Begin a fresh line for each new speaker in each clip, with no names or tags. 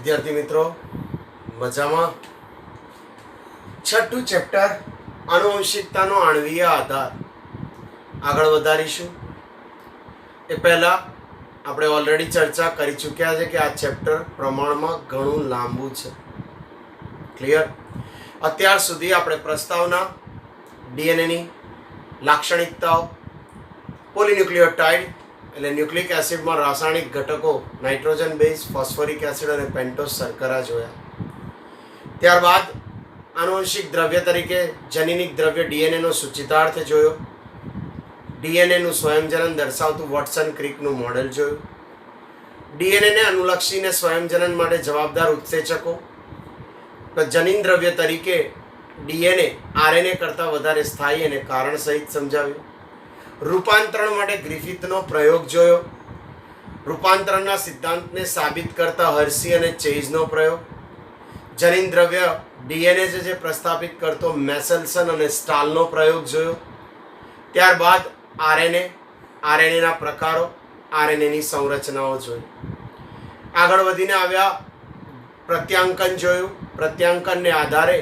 વિદ્યાર્થી મિત્રો મજામાં? છઠ્ઠું ચેપ્ટર આનુવંશિકતાનો આણ્વીય આધાર આગળ વધારીશું. એ પહેલા આપણે ઓલરેડી ચર્ચા કરી ચૂક્યા છે કે આ ચેપ્ટર પ્રમાણમાં ઘણું લાંબુ છે. ક્લિયર? અત્યાર સુધી આપણે પ્રસ્તાવના, ડીએનએની લાક્ષણિકતાઓ, પોલીન્યુક્લિયોટાઇડ એટલે ન્યુક્લિક એસિડમાં રાસાયણિક ઘટકો નાઇટ્રોજન બેઝ, ફોસ્ફોરિક એસિડ અને પેન્ટોસ શર્કરા જોયા. ત્યારબાદ આનુવંશિક દ્રવ્ય તરીકે જનીનિક દ્રવ્ય ડીએનએનો સૂચિતાર્થ જોયો. ડીએનએનું સ્વયંજનન દર્શાવતું વોટસન ક્રિકનું મોડેલ જોયું. ડીએનએને અનુલક્ષીને સ્વયંજનન માટે જવાબદાર ઉત્સેચકો. જનીન દ્રવ્ય તરીકે ડીએનએ આરએનએ કરતાં વધારે સ્થાયી અને કારણ સહિત સમજાવ્યું. રૂપાંતરણ માટે ગ્રિફિથનો પ્રયોગ જોયો. રૂપાંતરણના સિદ્ધાંતને સાબિત કરતા હર્સી અને ચેઇઝનો પ્રયોગ. જનીન દ્રવ્ય ડીએનએ જે પ્રસ્થાપિત કરતો મેસેલ્સન અને સ્ટાલનો પ્રયોગ જોયો. ત્યારબાદ આરએનએના પ્રકારો, આરએનએની સંરચનાઓ જોઈ. આગળ વધીને આવ્યા પ્રત્યાંકન જોયું. પ્રત્યાંકનને આધારે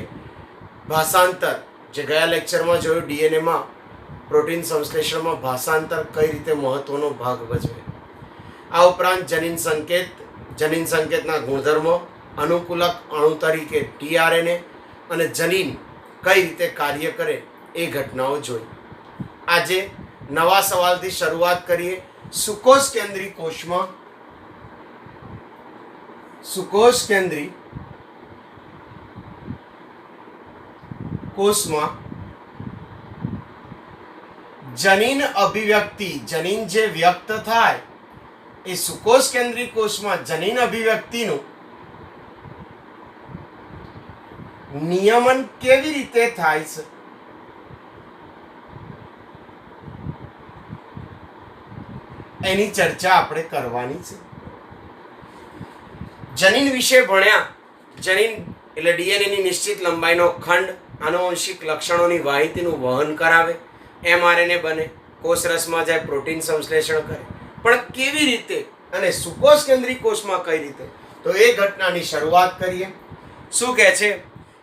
ભાષાંતર, જે ગયા લેક્ચરમાં જોયું, ડીએનએમાં પ્રોટીન સંશ્લેષણમાં ભાષાંતર કઈ રીતે મહત્વનો ભાગ ભજવે. આ ઉપરાંત જનીન સંકેતના ગુણધર્મો, અનુકૂલક અણુ તરીકે ટીઆરએનએ અને જનીન કઈ રીતે કાર્ય કરે એ ઘટનાઓ જોઈ. આજે નવા સવાલથી શરૂઆત કરીએ. સુકોષ કેન્દ્રી કોષમાં જનીન અભિવ્યક્તિ, જનીન જે વ્યક્ત થાય એ સુકોષ કેન્દ્રી કોષમાં જનીન અભિવ્યક્તિનું નિયમન કેવી રીતે થાય છે એની ચર્ચા આપણે કરવાની છે. જનીન વિશે ભણ્યા. જનીન એટલે ડીએનએની નિશ્ચિત લંબાઈનો ખંડ આનુવંશિક લક્ષણોની માહિતીનું વહન કરાવે. એમઆરએનએ બને, કોષરસમાં જાય, પ્રોટીન સંશ્લેષણ કરે. પણ કેવી રીતે અને સુકોષ કેન્દ્રી કોષમાં કઈ રીતે? તો એ ઘટનાની શરૂઆત કરીએ. શું કહે છે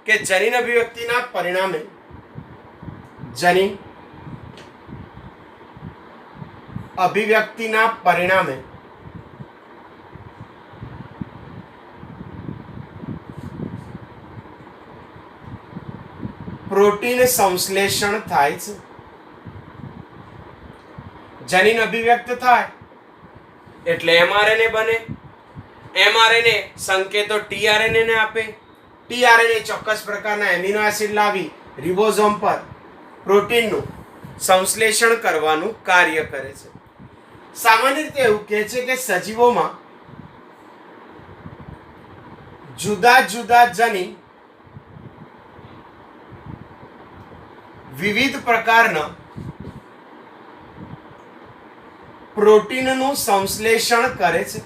કે જનીન અભિવ્યક્તિના પરિણામે પ્રોટીન સંશ્લેષણ થાય છે. જનીન અભિવ્યક્ત થાય એટલે એમઆરએનએ બને. એમઆરએનએ સંકેતો ટીઆરએનએ ને આપે. ટીઆરએનએ ચોક્કસ પ્રકારના એમિનો એસિડ લાવી રિબોઝોમ પર પ્રોટીનનું સંશ્લેષણ કરવાનું કાર્ય કરે છે. સામાન્ય રીતે એવું કહે છે કે સજીવોમાં જુદા જુદા જનીન વિવિધ પ્રકારના પ્રોટીનનું સંશ્લેષણ કરે છે.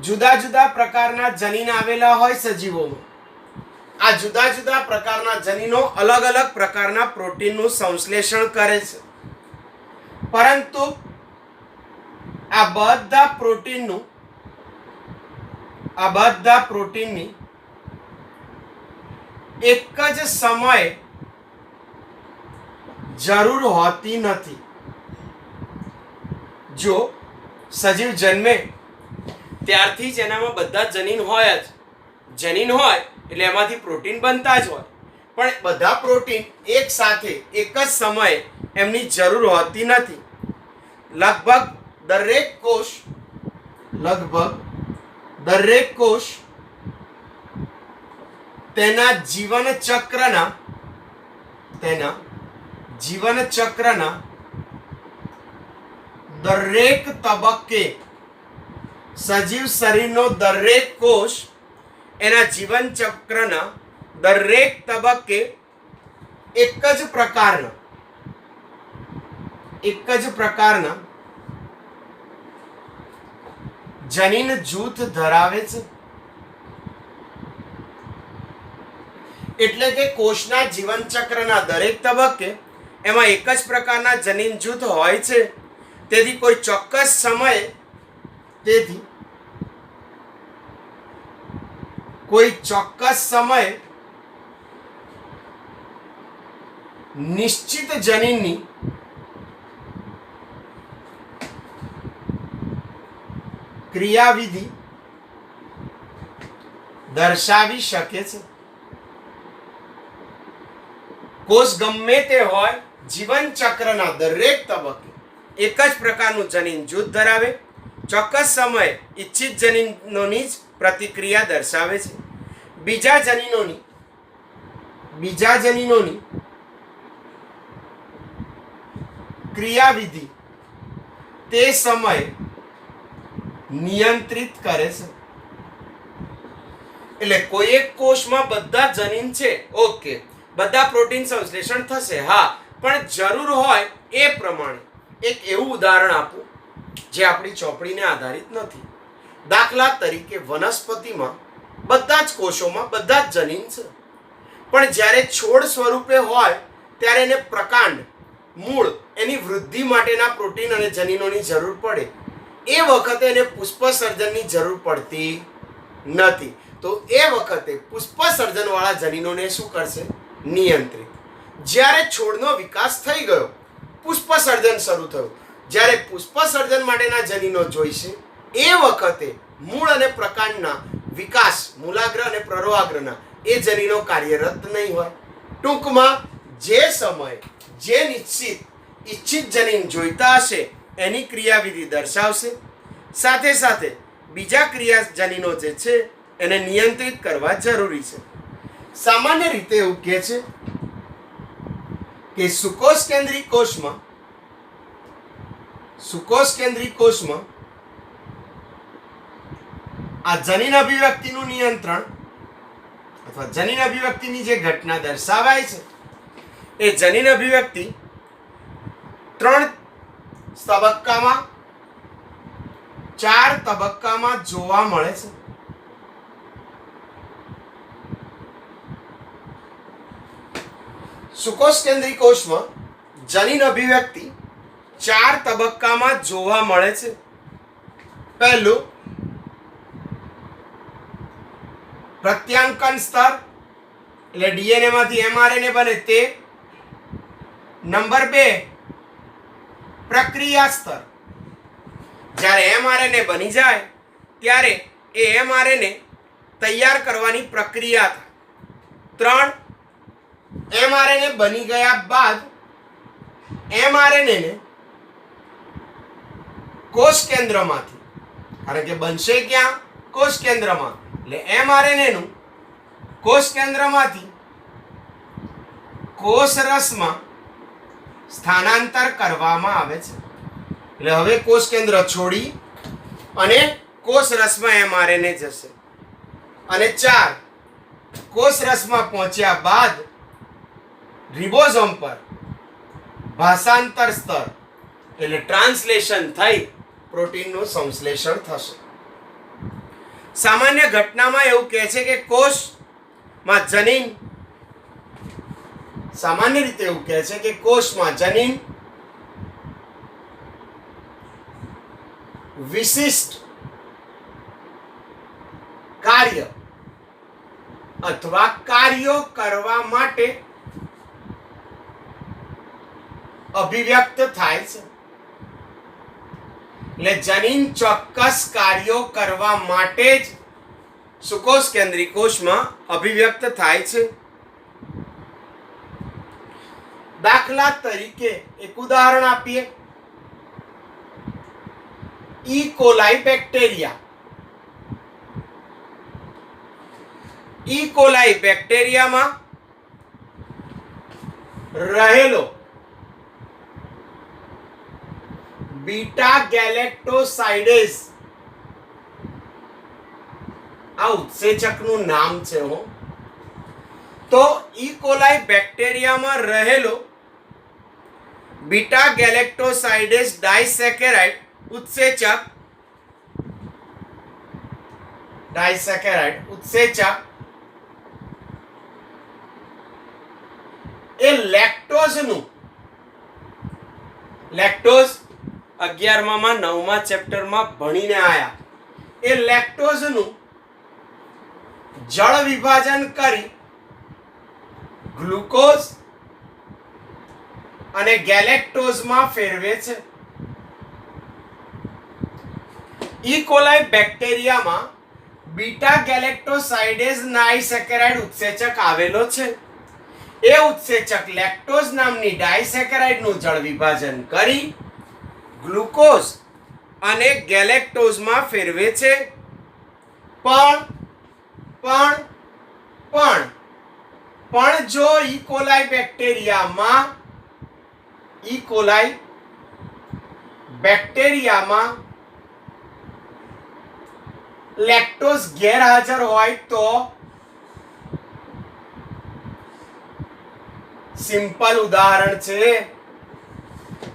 જુદા જુદા પ્રકારના જનીન આવેલા હોય સજીવોમાં. આ જુદા જુદા પ્રકારના જનીનો અલગ અલગ પ્રકારના પ્રોટીનનું સંશ્લેષણ કરે છે. પરંતુ આ બધા પ્રોટીનની એક જ સમયે જરૂર હોતી નથી. જો સજીવ જન્મે ત્યારથી જ એનામાં બધા જનીન હોય જ. જનીન હોય એટલે એમાંથી પ્રોટીન બનતા જ હોય. પણ બધા પ્રોટીન એક સાથે એક જ સમયે એમની જરૂર હોતી નથી. લગભગ દરેક કોષ તેના જીવન ચક્રના દરેક તબક્કે, સજીવ શરીરનો દરેક કોષ એના જીવન ચક્રના દરેક તબક્કે એક જ પ્રકારના જનીન જૂથ ધરાવે છે. એટલે કે કોષના જીવન ચક્રના દરેક તબક્કે એમાં એક જ પ્રકારના જનીન જૂથ હોય છે. તેથી કોઈ ચોક્કસ સમયે તેથી કોઈ ચોક્કસ સમયે નિશ્ચિત જનીનની ક્રિયાવિધિ દર્શાવી શકે છે. કોષ ગમે તે હોય, જીવન ચક્રના દરેક તબક્કે એક જ પ્રકારનું જનીન જૂથ ધરાવે, ચોક્કસ સમયે ઇચ્છિત જનીનોની જ પ્રતિક્રિયા દર્શાવે છે. બીજા જનીનોની ક્રિયાવિધિ તે સમયે નિયંત્રિત કરે છે. એટલે કોઈ એક કોષમાં બધા જનીન છે, ઓકે, બધા પ્રોટીન સંશ્લેષણ થશે, હા, પણ જરૂર હોય એ પ્રમાણે એક એવું ઉદાહરણ આપું જે આપણી ચોપડીને આધારિત નથી. દાખલા તરીકે વનસ્પતિમાં બધા જ કોષોમાં બધા જ જનીન છે, પણ જ્યારે છોડ સ્વરૂપે હોય ત્યારે એને પ્રકાંડ, મૂળ, એની વૃદ્ધિ માટેના પ્રોટીન અને જનીનોની જરૂર પડે. એ વખતે એને પુષ્પસર્જનની જરૂર પડતી નથી. તો એ વખતે પુષ્પસર્જનવાળા જનીનોને શું કરશે? નિયંત્રિત. જ્યારે છોડનો વિકાસ થઈ ગયો, પુષ્પસર્જન શરૂ થયું, જ્યારે પુષ્પસર્જન માટેના જનીનો જોઈશે એ વખતે મૂળ અને પ્રકાંડના વિકાસ, મૂલાગ્ર અને પ્રરોહાગ્રના એ જનીનો કાર્યરત નહીં હોય. ટૂંકમાં જે સમયે જે ઇચ્છિત જનીન જોઈતા હશે એની ક્રિયાવિધિ દર્શાવશે, સાથે સાથે બીજા ક્રિયા જનીનો જે છે એને નિયંત્રિત કરવા જરૂરી છે. સામાન્ય રીતે એવું કહે છે કે સુકોષ કેન્દ્રી કોષમાં આ જનીન અભિવ્યક્તિનું નિયંત્રણ અથવા જનીન અભિવ્યક્તિની જે ઘટના દર્શાવાય છે એ જનીન અભિવ્યક્તિ 3 તબક્કામાં 4 તબક્કામાં જોવા મળે છે. સુકોષ કેન્દ્રી કોષમાં જનીન અભિવ્યક્તિ 4 તબક્કામાં જોવા મળે છે. પહેલું પ્રત્યાંકન સ્તર, એટલે ડીએનએ માંથી એમઆરએનએ બને તે. નંબર 2 પ્રક્રિયા સ્તર, જ્યારે એમઆરએનએ બની જાય ત્યારે એ એમઆરએનએ તૈયાર કરવાની પ્રક્રિયા થાય. 3 એમઆરએનએ બની ગયા બાદ એમઆરએનએ ને કોષ કેન્દ્રમાંથી, કારણ કે બનશે ક્યાં? કોષ કેન્દ્રમાં, એટલે એમઆરએનએ નું કોષ કેન્દ્રમાંથી કોષરસમાં સ્થાનાંતર કરવામાં આવે છે. એટલે હવે કોષ કેન્દ્ર છોડી અને કોષરસમાં એમઆરએનએ જશે. અને 4 કોષરસમાં પહોંચ્યા બાદ રિબોઝોમ પર ભાષાંતર સ્તર, એટલે ટ્રાન્સલેશન થઈ પ્રોટીનનું સંશ્લેષણ થશે. સામાન્ય ઘટનામાં એવું કહે છે કે કોષમાં જનીન, સામાન્ય રીતે એવું કહે છે કે કોષમાં જનીન વિશિષ્ટ કાર્ય અથવા કાર્યો કરવા માટે અભિવ્યક્ત થાય છે. એટલે જનીન ચોક્કસ કાર્યો કરવા માટે જ સુકોષ કેન્દ્રી કોષમાં અભિવ્યક્ત થાય છે. દાખલા તરીકે એક ઉદાહરણ આપીએ. ઈ કોલાઈ બેક્ટેરિયા. ઈ કોલાઈ બેક્ટેરિયામાં રહેલો બીટા ગેલેક્ટોસાઇડેઝ આ ઉત્સેચકનું નામ છે. તો ઈ કોલાઈ બેક્ટેરિયામાં રહેલો બીટા ગેલેક્ટોસાઇડેઝ ડાઇસેકેરાઇડ ઉત્સેચક એ લેક્ટોઝ 11મા 9મા ચેપ્ટરમાં ભણીને આયા. એ લેક્ટોઝનું જળ વિભાજન કરી ગ્લુકોઝ અને ગેલેક્ટોઝમાં ફેરવે છે. ઈ કોલાઈ બેક્ટેરિયામાં બીટા ગેલેક્ટોસાઇડેઝ ડાઇસેકેરાઇડ ઉત્સેચક આવેલો છે. એ ઉત્સેચક લેક્ટોઝ નામની ડાઇસેકેરાઇડનું જળ વિભાજન કરી ગ્લુકોઝ અને ગેલેક્ટોઝમાં ફેરવે છે. પણ જો ઈ કોલાઈ બેક્ટેરિયામાં લેક્ટોઝ ગેરહાજર હોય તો સિમ્પલ ઉદાહરણ છે,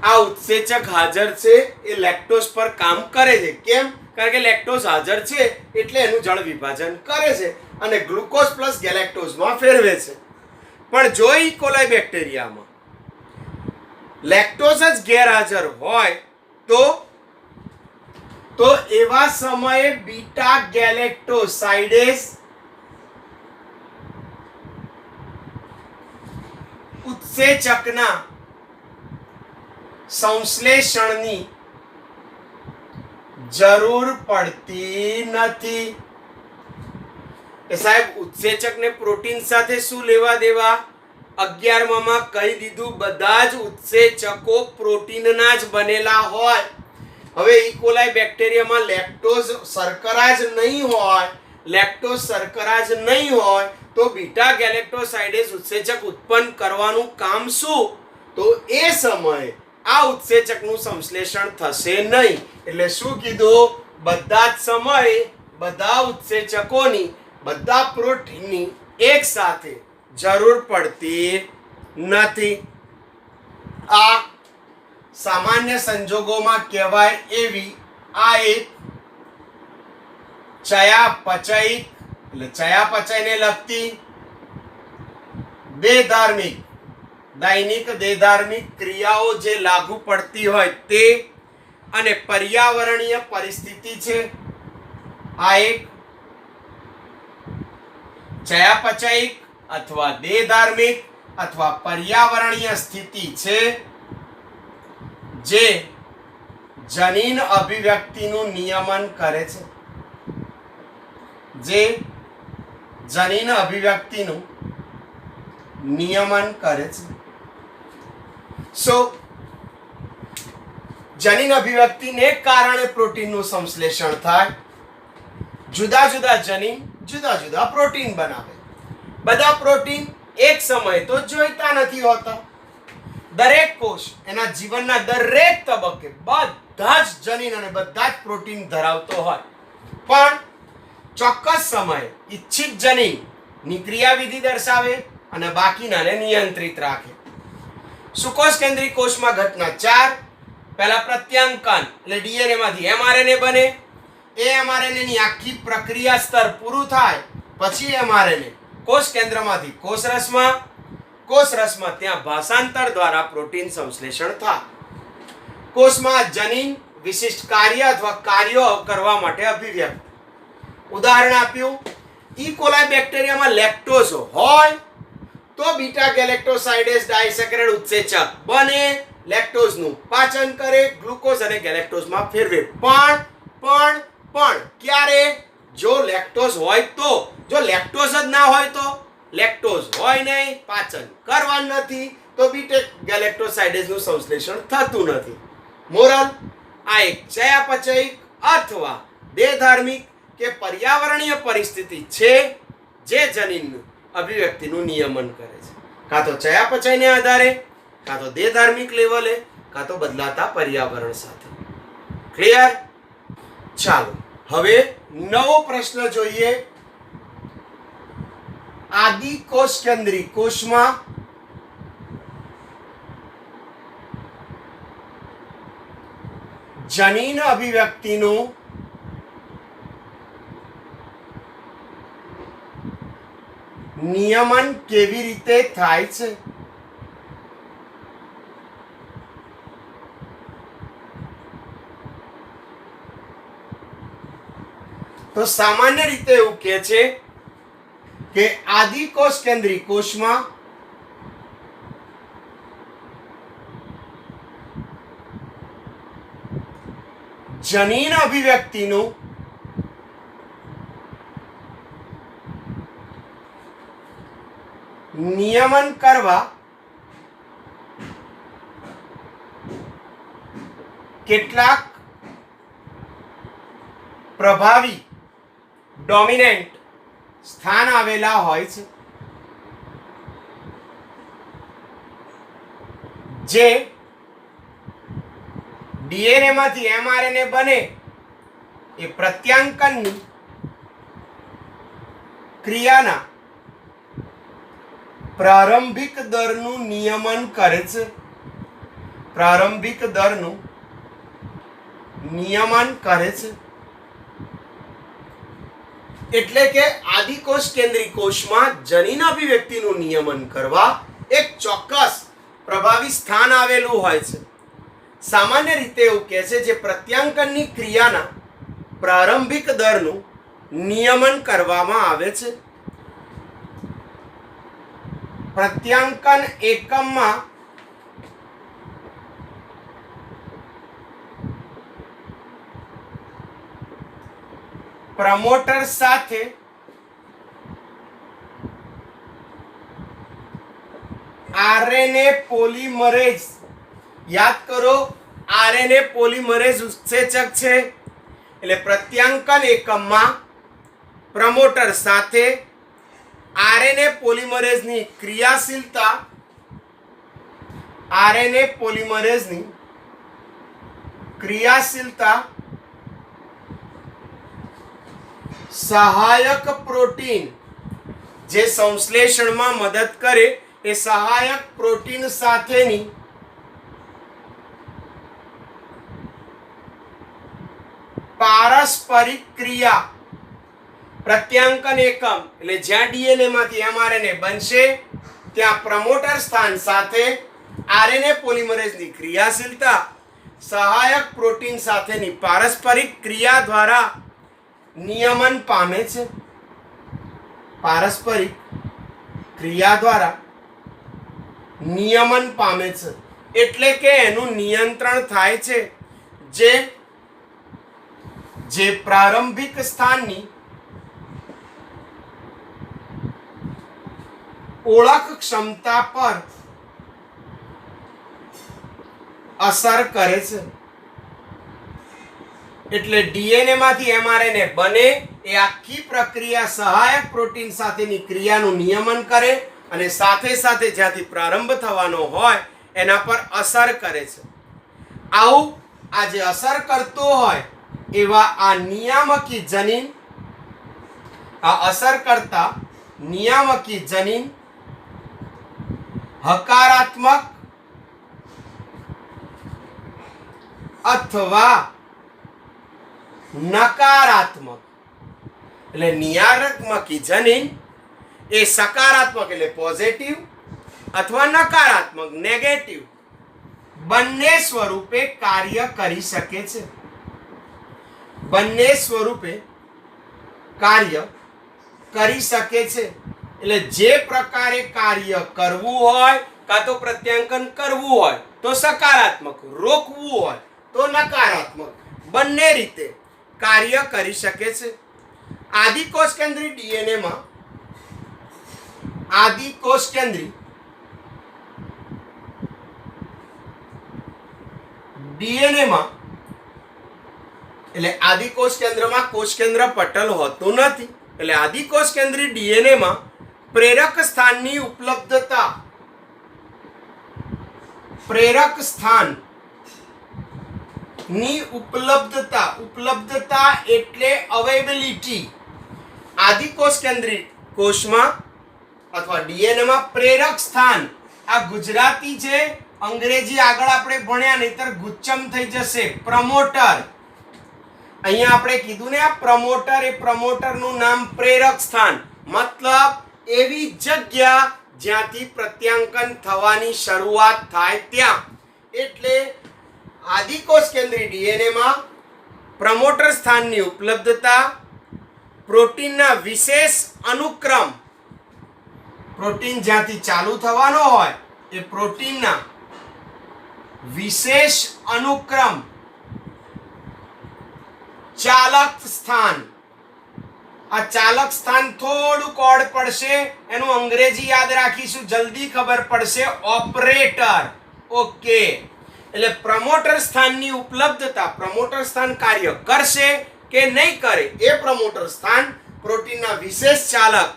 આ ઉત્સેચક હાજર છે એ લેક્ટોઝ પર કામ કરે છે. કેમ? કારણ કે લેક્ટોઝ હાજર છે એટલે એનું જળ વિભાજન કરે છે અને ગ્લુકોઝ પ્લસ ગેલેક્ટોઝમાં ફેરવે છે. પણ જો ઈ કોલાઈ બેક્ટેરિયામાં લેક્ટોઝ જ ગેરહાજર હોય તો એવા સમયે બીટા ગેલેક્ટોસાઇડેઝ ઉત્સેચકના સંશ્લેષણની જરૂર પડતી નથી. એ સાહેબ ઉત્સેચકને પ્રોટીન સાથે શું લેવા દેવા? 11માં કહી દીધું, બધા જ ઉત્સેચકો પ્રોટીનના જ બનેલા હોય. હવે ઈ કોલાઈ બેક્ટેરિયામાં લેક્ટોઝ શર્કરા જ નહીં હોય તો બીટા ગેલેક્ટોસાઇડેઝ ઉત્સેચક ઉત્પન્ન કરવાનું કામ શું? તો એ સમયે આ ઉત્સેચકનું સંશ્લેષણ થશે નહીં. એટલે શું કીધું? બધા જ સમયે બધા ઉત્સેચકોની બધા પ્રોટીનની એક સાથે જરૂર પડતી નથી. આ સામાન્ય સંજોગોમાં કહેવાય એવી આ એક ચયાપચયિક એટલે ચયાપચયને લગતી દૈનિક દેધાર્મિક ક્રિયાઓ જે લાગુ પડતી હોય તે અને પર્યાવરણીય પરિસ્થિતિ છે. આ એક ચયાપચયિક અથવા દેહધાર્મિક અથવા પર્યાવરણીય સ્થિતિ છે જે જનીન અભિવ્યક્તિનું નિયમન કરે છે. જનીન અભિવ્યક્તિને કારણે પ્રોટીનનું સંશ્લેષણ થાય. જુદા જુદા જનીન જુદા જુદા પ્રોટીન બનાવે. બધા પ્રોટીન એક સમયે તો જોઈતા નથી હોતા. દરેક કોષ એના જીવનના દરેક તબક્કે બધા જ જનીન અને બધા જ પ્રોટીન ધરાવતો હોય, પણ ચોક્કસ સમયે ઈચ્છિત જનીનની ક્રિયાવિધિ દર્શાવે અને બાકીનાને નિયંત્રિત રાખે. સુકોષ કેન્દ્રીય કોષમાં ઘટના 4. પહેલા પ્રત્યાંકન એટલે ડીએનએ માંથી એમઆરએનએ બને. એ એમઆરએનએ ની આખી પ્રક્રિયા સ્તર પૂરું થાય પછી એમઆરએનએ કોષ કેન્દ્રમાંથી કોષરસમાં ત્યાં ભાષાંતર દ્વારા પ્રોટીન સંશ્લેષણ થાય. કોષમાં જનીન વિશિષ્ટ કાર્ય અથવા કાર્યો કરવા માટે અભિવ્યક્ત. ઉદાહરણ આપ્યું, ઈ કોલાઈ બેક્ટેરિયામાં લેક્ટોઝ હોય તો બીટા ગેલેક્ટોસાઇડેઝ ડાઇસેકેરાઇડ ઉત્સેચક બને, લેક્ટોઝનું પાચન કરે, ગ્લુકોઝ અને ગેલેક્ટોઝમાં ફેરવે. પણ ક્યારે? જો લેક્ટોઝ હોય તો. જો લેક્ટોઝ જ ના હોય તો લેક્ટોઝ હોય નહીં, પાચન કરવાનું નથી, તો બીટા ગેલેક્ટોસાઇડેઝનું સંશ્લેષણ થતું નથી. મોરલ, આ એક ચયાપચયિક અથવા દેહધાર્મિક કે પર્યાવરણીય પરિસ્થિતિ છે જે જનીન અભિવ્યક્તિનું નિયમન કરે છે. કાં તો ચયાપચયને આધારે, કાં તો દેહધાર્મિક લેવલે, કાં તો બદલાતા પર્યાવરણ સાથે. ક્લિયર? ચાલો હવે નવો પ્રશ્ન જોઈએ. આદિ કોષ કેન્દ્રી કોષમાં જનીન અભિવ્યક્તિનું નિયમન કેવી રીતે થાય છે? તો સામાન્ય રીતે એવું કહે છે કે આદિકોષ કેન્દ્રી કોષમાં જનીન અભિવ્યક્તિનું નિયમન કરવા કેટલાક પ્રભાવી ડોમિનેન્ટ સ્થાન આવેલા હોય છે જે ડીએનએ માંથી એમઆરએનએ બને એ પ્રત્યાંકનની ક્રિયાના પ્રારંભિક દરનું નિયમન કરે છે. પ્રારંભિક દરનું નિયમન કરે છે એટલે કે આદિકોષ કેન્દ્રી કોષમાં જનીન અભિવ્યક્તિનું નિયમન કરવા એક ચોક્કસ પ્રભાવી સ્થાન આવેલું હોય છે. સામાન્ય રીતે એવું કહે છે જે પ્રત્યાંકનની ક્રિયાના પ્રારંભિક દરનું નિયમન કરવામાં આવે છે. પ્રત્યાંકન એકમમાં પ્રમોટર સાથે આરએનએ પોલિમરેઝ, યાદ કરો આરએનએ પોલિમરેઝ ઉત્સેચક છે એટલે પ્રત્યાંકન એકમમાં પ્રમોટર સાથે આરએનએ પોલિમરેઝની ક્રિયાશીલતા, આરએનએ પોલિમરેઝની ક્રિયાશીલતા સહાયક પ્રોટીન જે સંશ્લેષણમાં મદદ કરે એ સહાયક પ્રોટીન સાથેની પારસ્પરિક ક્રિયા. પ્રત્યાંકન એકમ એટલે જ્યાં ડીએનએ માંથી એમઆરએનએ બનશે ત્યાં પ્રમોટર સ્થાન સાથે આરએનએ પોલિમરેઝની ક્રિયાશીલતા સહાયક પ્રોટીન સાથેની પારસ્પરિક ક્રિયા દ્વારા નિયમન પામે છે. પારસ્પરિક ક્રિયા દ્વારા નિયમન પામે છે એટલે કે એનું નિયંત્રણ થાય છે. જે પ્રારંભિક સ્થાનની ઓળખ ક્ષમતા પર અસર કરે છે. એટલે ડીએનએ માંથી એમઆરએનએ બને એ આખી પ્રક્રિયા સહાયક પ્રોટીન સાથેની ક્રિયાનું નિયમન કરે અને સાથે સાથે જ્યાંથી પ્રારંભ થવાનો હોય એના પર અસર કરે છે. આવું આ જે અસર કરતો હોય એવા આ નિયામકી જનીન, આ અસર કરતા નિયામકી જનીન હકારાત્મક અથવા નકારાત્મક, એટલે નિયામકી જનીન એ સકારાત્મક એટલે પોઝિટિવ અથવા નકારાત્મક નેગેટિવ બંને સ્વરૂપે કાર્ય કરી શકે છે. બંને સ્વરૂપે કાર્ય કરી શકે છે. એટલે જે પ્રકારે કાર્ય કરવું હોય કાં તો પ્રત્યાંકન કરવું હોય તો સકારાત્મક, રોકવું હોય તો નકારાત્મક, બંને રીતે કાર્ય કરી શકે છે. આદિકોષ કેન્દ્રી ડીએનએ માં આદિકોષ કેન્દ્રી ડીએનએ માં એટલે આદિકોષ કેન્દ્રમાં કોષ કેન્દ્ર પટલ હોતું નથી. એટલે આદિકોષ કેન્દ્રી ડીએનએ માં પ્રેરક સ્થાનની ઉપલબ્ધતા, પ્રેરક સ્થાન ની ઉપલબ્ધતા, ઉપલબ્ધતા એટલે અવેલેબિલિટી. આદિકોષ કેન્દ્રી કોષમાં અથવા ડીએનએ માં પ્રેરક સ્થાન, આ ગુજરાતી છે, અંગ્રેજી આગળ આપણે ભણ્યા નહીતર ગુચ્છમ થઈ જશે. પ્રમોટર, અહીંયા આપણે કીધું ને આ પ્રમોટર, એ પ્રમોટરનું નામ પ્રેરક સ્થાન, મતલબ એવી જગ્યા જ્યાંથી પ્રત્યાંકન થવાની શરૂઆત થાય ત્યાં. એટલે આદિકોષ કેન્દ્રી ડીએનએ માં પ્રમોટર સ્થાનની ઉપલબ્ધતા, પ્રોટીનના વિશેષ અનુક્રમ પ્રોટીન જ્યાંથી ચાલુ થવાનો હોય એ પ્રોટીનના વિશેષ અનુક્રમ ચાલક સ્થાન. આ ચાલક સ્થાન થોડુંક ઓડ પડશે, એનું અંગ્રેજી યાદ રાખીશું, જલ્દી ખબર પડશે. ઓપરેટર. ઓકે, એટલે પ્રમોટર સ્થાનની ઉપલબ્ધતા, પ્રમોટર સ્થાન કાર્ય કરશે કે નહીં કરે એ પ્રમોટર સ્થાન પ્રોટીનના વિશેષ ચાલક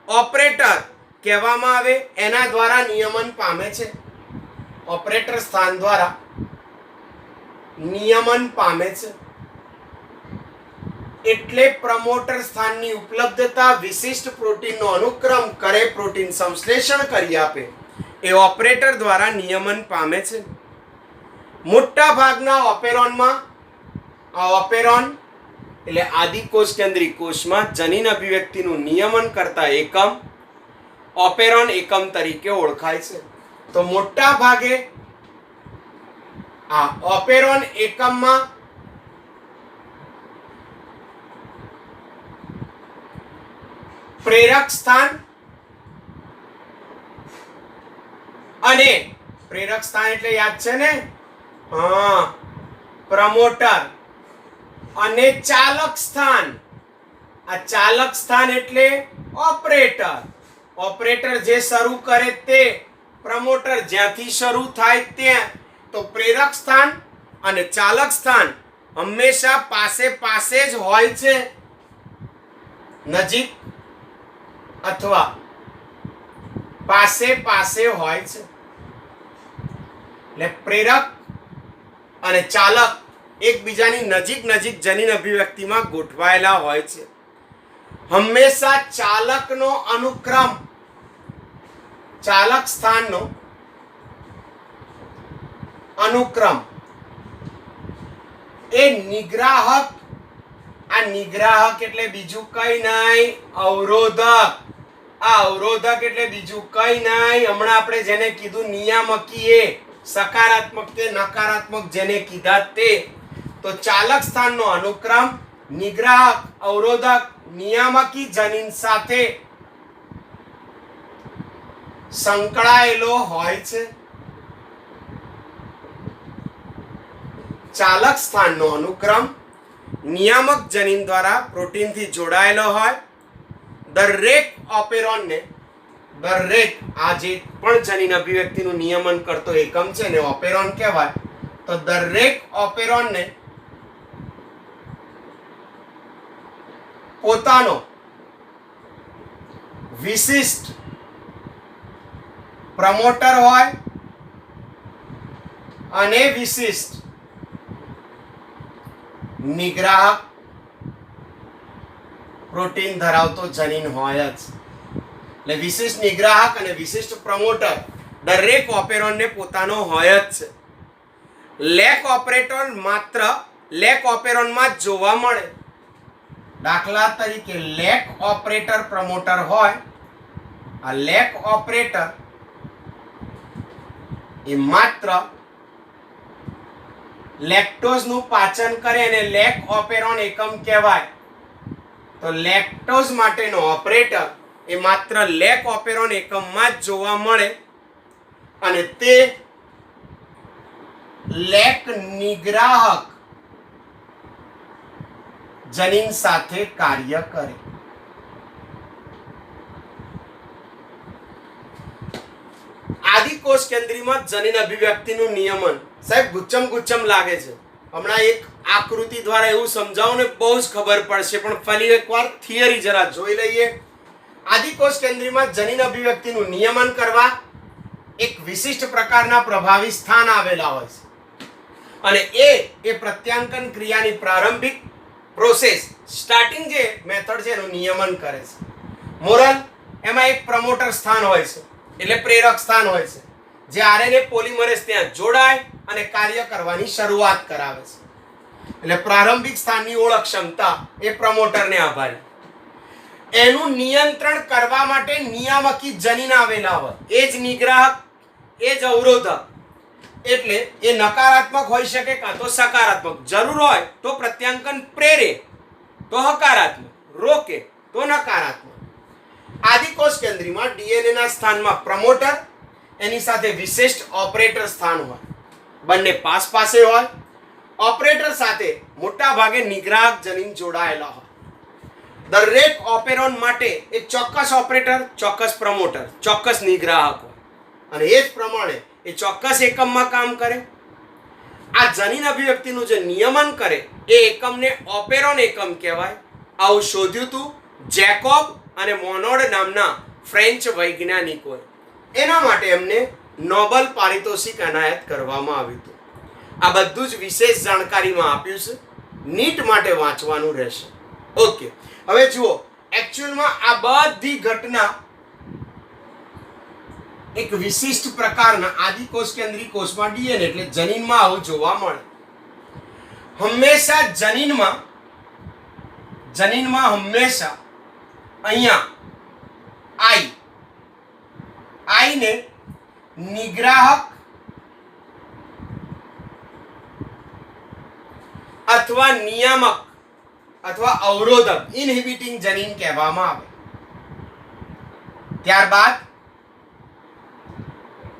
ઓપરેટર કહેવામાં આવે, એના દ્વારા નિયમન પામે છે. ઓપરેટર સ્થાન દ્વારા નિયમન પામે છે. એટલે પ્રમોટર સ્થાનની ઉપલબ્ધતા વિશિષ્ટ પ્રોટીનનો અનુક્રમ કરે, પ્રોટીન સંશ્લેષણ કરી આપે, એ ઓપરેટર દ્વારા નિયમન પામે છે. મોટા ભાગના ઓપેરોનમાં, આ ઓપેરોન એટલે આદિકોષ કેન્દ્રી કોષમાં જનીન અભિવ્યક્તિનું નિયમન કરતા એકમ ઓપેરોન એકમ તરીકે ઓળખાય છે. તો મોટા ભાગે આ ઓપેરોન એકમમાં પ્રેરક સ્થાન અને પ્રેરક સ્થાન એટલે યાદ છે ને, પ્રમોટર, અને ચાલક સ્થાન. આ ચાલક સ્થાન એટલે ઓપરેટર. ઓપરેટર જે શરૂ કરે તે, પ્રમોટર જ્યાંથી શરૂ થાય ત્યાં. તો પ્રેરક સ્થાન અને ચાલક સ્થાન હંમેશા પાસે પાસે જ હોય છે, નજીક અથવા પાસે પાસે હોય છે. એટલે પ્રેરક અને ચાલક એકબીજાની નજીક નજીક જનીન અભિવ્યક્તિમાં ગોઠવાયેલા હોય છે. હંમેશા ચાલકનો અનુક્રમ, ચાલક સ્થાનનો અનુક્રમ એ નિગ્રાહક. આ નિગ્રાહક એટલે બીજું કઈ નહીં, અવરોધક. આ અવરોધક એટલે બીજું કઈ નહીં, હમણાં આપણે જેને કીધું નિયામકી, એ સકારાત્મક કે નકારાત્મક જેને કીધા તે. તો ચાલક સ્થાનનો અનુક્રમ નિગ્રાહક, અવરોધક, નિયામકી જનીન સાથે સંકળાયેલો હોય છે. ચાલક સ્થાનનો અનુક્રમ નિયામક જનીન દ્વારા પ્રોટીનથી જોડાયેલો હોય. દરેક ઓપેરોનને, દરેક આ જે પણ જનીન અભિવ્યક્તિનું નિયમન કરતો એકમ છે ને ઓપેરોન કહેવાય. તો દરેક ઓપેરોનને પોતાનો વિશિષ્ટ પ્રમોટર હોય અને વિશિષ્ટ નિગ્રાહક પ્રોટીન ધરાવતો જનીન હોય જ. એટલે વિશિષ્ટ નિગ્રાહક અને વિશિષ્ટ પ્રમોટર દરેક ઓપેરોનને પોતાનો હોય જ છે. લેક ઓપરેટર માત્ર લેક ઓપેરોનમાં જ જોવા મળે. દાખલા તરીકે લેક ઓપરેટર પ્રમોટર હોય, આ લેક ઓપરેટર એ માત્ર લેક્ટોઝનું પાચન કરે અને લેક ઓપેરોન એકમ કહેવાય. તો લેક્ટોઝ માટેનો ઓપરેટર એ માત્ર લેક ઓપેરોન એકમમાં જ જોવા મળે અને તે લેક નિગ્રાહક જનીન સાથે કાર્ય કરે. આદિકોષ કેન્દ્રીમાં જનીન અભિવ્યક્તિનું નિયમન. સાહેબ ગુચ્છમ લાગે છે, હમણાં એક આકૃતિ દ્વારા એવું સમજાવું ને બહુ જ ખબર પડશે, પણ ફરી એકવાર થિયરી જરા જોઈ લઈએ. આદિકોષ કેન્દ્રીમાં જનીન અભિવ્યક્તિનું નિયમન કરવા એક વિશિષ્ટ પ્રકારના પ્રભાવી સ્થાન આવેલા હોય છે અને એ પ્રત્યાંકન ક્રિયાની પ્રારંભિક પ્રોસેસ, સ્ટાર્ટિંગ જે મેથડ છે એનું નિયમન કરે છે. મોરલ એમાં એક પ્રમોટર સ્થાન હોય છે એટલે પ્રેરક સ્થાન હોય છે, જે આરએનએ પોલિમરેઝ ત્યાં જોડાય અને કાર્ય કરવાની શરૂઆત કરાવે છે. એટલે પ્રારંભિક સ્થાનની ઓળખ ક્ષમતા એ પ્રમોટરને આભારી. એનું નિયંત્રણ કરવા માટે નિયામકી જનીન આવેલા હોય, એ જ નિગ્રાહક, એ જ અવરોધક. એટલે એ નકારાત્મક હોઈ શકે કાં તો સકારાત્મક. જરૂર હોય તો પ્રત્યાંકન પ્રેરે તો હકારાત્મક, રોકે તો નકારાત્મક. આદિકોષ કેન્દ્રીમાં ડીએનએ ના સ્થાનમાં પ્રમોટર, એની સાથે વિશિષ્ટ ઓપરેટર સ્થાન હોય, બંને પાસ પાસે હોય. ઓપરેટર સાથે મોટા ભાગે નિગ્રાહક જનીન જોડાયેલા હોય. દરેક ઓપેરોન માટે એક ચોક્કસ ઓપરેટર, ચોક્કસ પ્રમોટર, ચોક્કસ નિગ્રાહક હોય અને એ જ પ્રમાણે એ ચોક્કસ એકમમાં કામ કરે. આ જનીન અભિવ્યક્તિનું જે નિયમન કરે એ એકમને ઓપેરોન એકમ કહેવાય. આવું શોધ્યું હતું જેકોબ અને મોનોડ નામના ફ્રેન્ચ વૈજ્ઞાનિકોએ. એના માટે એમને નોબેલ પારિતોષિક એનાયત કરવામાં આવ્યું હતું. આ બધું જ વિશેષ જાણકારીમાં આપ્યું છે, નીટ માટે વાંચવાનું રહેશે. ઓકે, હવે જુઓ, એકચ્યુઅલમાં આ બધી ઘટના એક વિશિષ્ટ પ્રકારના આદિકોષ કેન્દ્રી કોષમાં ડીએનએ એટલે જનીનમાં આવું જોવા મળે. હંમેશા જનીનમાં હંમેશા અહીંયા આઈ ને નિગ્રાહક અથવા નિયામક અથવા અવરોધક ઇનહિબિટિંગ જનીન કહેવામાં આવે. ત્યારબાદ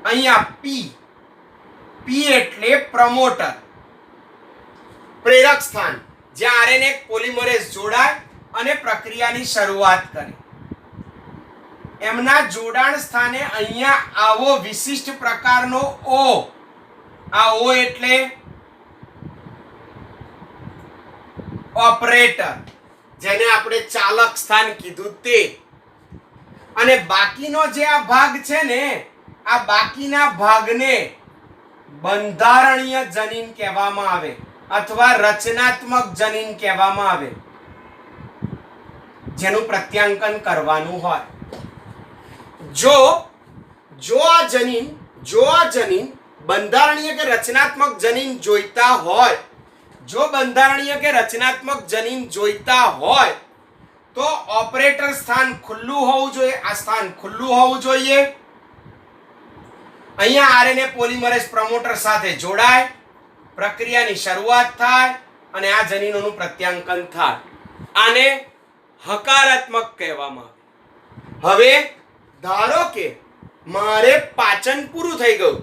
અહીંયા પી એટલે પ્રમોટર, પ્રેરક સ્થાન, જ્યાં આરએનએ પોલિમરેઝ જોડાય અને પ્રક્રિયાની શરૂઆત કરે. એમના જોડાણ સ્થાને અહીંયા આવો વિશિષ્ટ પ્રકારનો ઓ, આ ઓ એટલે ઓપરેટર, જેને આપણે ચાલક સ્થાન કીધું તે. અને બાકીનો જે આ ભાગ છે ને, આ બાકીના ભાગને બંધારણીય જનીન કહેવામાં આવે અથવા રચનાત્મક જનીન કહેવામાં આવે, જેનું પ્રત્યાંકન કરવાનું હોય. જો આ જનીન બંધારણીય કે રચનાત્મક જનીન જોઈતા હોય, તો ઓપરેટર સ્થાન ખુલ્લું હોવું જોઈએ. આ સ્થાન ખુલ્લું હોવું જોઈએ. અહીંયા આરએનએ પોલિમરેઝ પ્રમોટર સાથે જોડાય, પ્રક્રિયાની શરૂઆત થાય અને આ જનીનોનું પ્રત્યાંકન થાય. આને હકારાત્મક કહેવામાં આવે. હવે ધારો કે મારે પાચન પૂરું થઈ ગયું,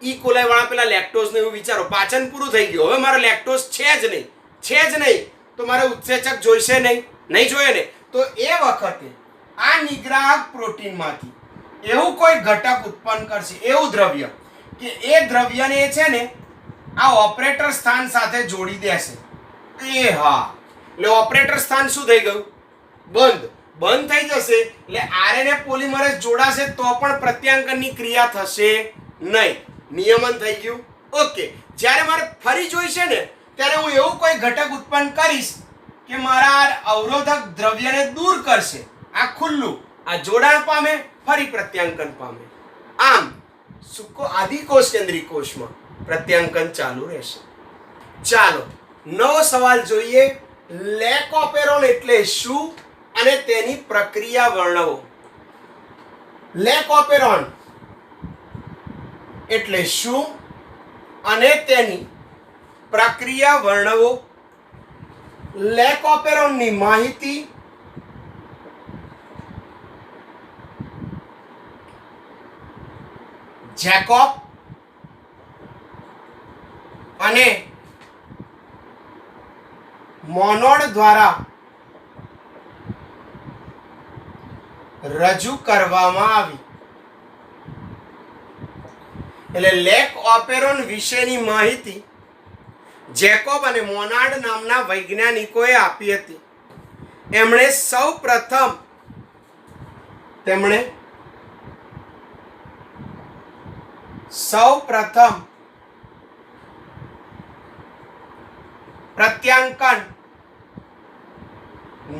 ઈ કોલાઈ વાળા પેલા લેક્ટોઝ ને એવું વિચારો, પાચન પૂરું થઈ ગયું, હવે મારે લેક્ટોઝ છે જ નહીં, તો મારે ઉત્સેચક જોઈશે નહીં જોઈએ ને. તો એ વખતે આ નિગ્રાહક પ્રોટીનમાંથી એવું કોઈ ઘટક ઉત્પન્ન કરશે, એવું દ્રવ્ય કે એ દ્રવ્યને છે ને આ ઓપરેટર સ્થાન સાથે જોડી દેશે. એટલે ઓપરેટર સ્થાન શું થઈ ગયું? બંધ થઈ જશે. એટલે આરએનએ પોલિમરેઝ જોડાશે તો પણ પ્રત્યાંકનની ક્રિયા થશે નહીં, નિયમન થઈ ગયું. ઓકે, જ્યારે મારે ફરી જોઈશે ને ત્યારે હું એવું કોઈ ઘટક ઉત્પન્ન કરીશ કે મારા અવરોધક દ્રવ્યને દૂર કરશે. આ ખુલ્લું, આ જોડાણ પામે, ફરી પ્રત્યાંકન પામે. આમ આદિકોષ કેન્દ્રી કોષમાં પ્રત્યાંકન ચાલુ રહેશે. ચાલો નવો સવાલ જોઈએ. લેક ઓપેરોન એટલે શું અને તેની પ્રક્રિયા વર્ણવો. લેક ઓપેરોન એટલે શું અને તેની પ્રક્રિયા વર્ણવો. લેક ઓપેરોનની માહિતી જેકોબ અને મોનોડ દ્વારા રજૂ કરવામાં આવી. એટલે લેક ઓપેરોન વિશેની માહિતી જેકોબ અને મોનાર્ડ નામના વૈજ્ઞાનિકોએ આપી હતી. એમણે સૌ પ્રથમ પ્રત્યાંકન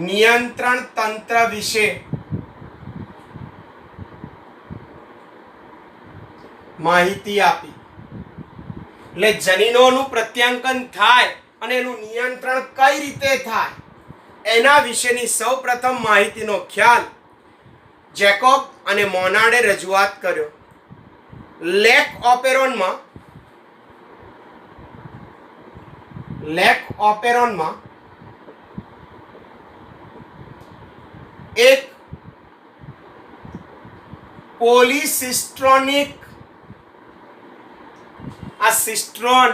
નિયંત્રણ તંત્ર વિશે માહિતી આપી. એટલે જનીનોનું પ્રત્યાંકન થાય અને એનું નિયંત્રણ કઈ રીતે થાય એના વિશેની સૌપ્રથમ માહિતીનો ખ્યાલ જેકોબ અને મોનાર્ડે રજૂઆત કર્યો. લેક ઓપેરોનમાં એક પોલિસિસ્ટ્રોનિક. આ સિસ્ટ્રોન